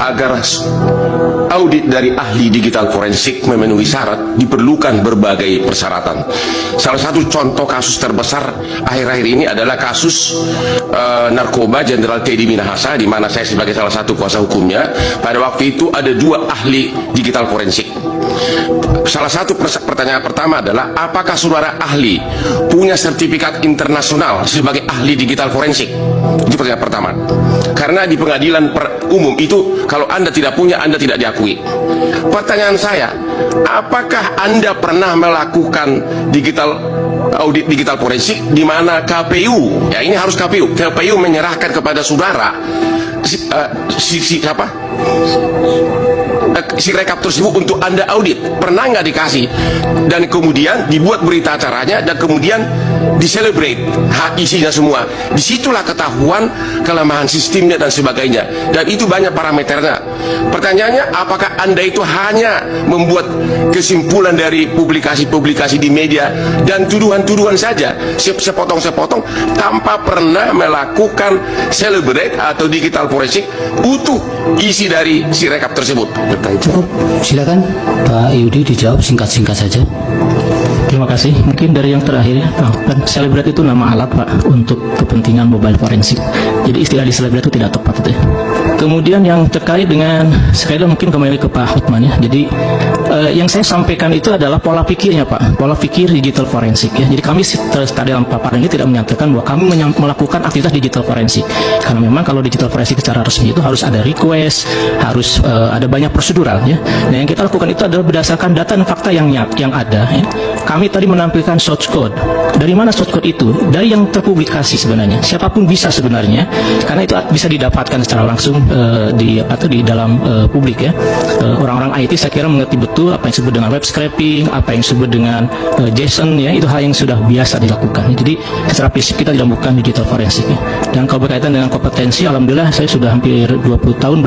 agar audit dari ahli digital forensik memenuhi syarat diperlukan berbagai persyaratan. Salah satu contoh kasus terbesar akhir-akhir ini adalah kasus narkoba Jenderal Teddy Minahasa, di mana saya sebagai salah satu kuasa hukumnya. Pada waktu itu ada 2 ahli digital forensik. Salah satu pertanyaan pertama adalah, apakah saudara ahli punya sertifikat internasional sebagai ahli digital forensik? Itu pertanyaan pertama. Karena di pengadilan umum itu, kalau Anda tidak punya, Anda tidak diakui. Pertanyaan saya, apakah Anda pernah melakukan audit digital forensik di mana KPU, ya ini harus KPU menyerahkan kepada saudara si rekap tersebut untuk Anda audit? Pernah nggak dikasih? Dan kemudian dibuat berita acaranya dan kemudian diselebrate hak isinya semua. Disitulah ketahuan kelemahan sistemnya dan sebagainya, dan itu banyak parameternya. Pertanyaannya, apakah Anda itu hanya membuat kesimpulan dari publikasi-publikasi di media dan tuduhan-tuduhan saja, sepotong-sepotong, tanpa pernah melakukan celebrate atau digital forensik utuh isi dari si rekap tersebut? Cukup, silakan Pak Yudi dijawab singkat-singkat saja. Terima kasih. Mungkin dari yang terakhir ya, kan Celebrate itu nama alat Pak untuk kepentingan mobile forensik. Jadi istilah di Celebrate itu tidak tepat itu ya. Kemudian yang terkait dengan, sekali lagi mungkin kembali ke Pak Hotman ya. Jadi yang saya sampaikan itu adalah pola pikirnya Pak, pola pikir digital forensik ya. Jadi kami tadi dalam paparan ini tidak menyatakan bahwa kami melakukan aktivitas digital forensik. Karena memang kalau digital forensik secara resmi itu harus ada request, harus ada banyak prosedural ya. Nah yang kita lakukan itu adalah berdasarkan data dan fakta yang ada ya. Kami tadi menampilkan source code. Dari mana source code itu? Dari yang terpublikasi sebenarnya. Siapapun bisa sebenarnya, karena itu bisa didapatkan secara langsung di dalam publik ya. Orang-orang IT saya kira mengerti betul apa yang disebut dengan web scraping, apa yang disebut dengan JSON ya, itu hal yang sudah biasa dilakukan. Jadi secara prinsip kita tidak melakukan digital forensik ya. Dan kalau berkaitan dengan kompetensi, alhamdulillah saya sudah hampir 20 tahun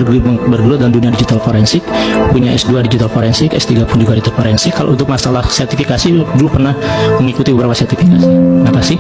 bergelut dalam dunia digital forensik, punya S2 digital forensik, S3 pun juga digital forensik. Kalau untuk masalah sertifikasi dulu pernah mengikuti beberapa sertifikasi. Terima kasih.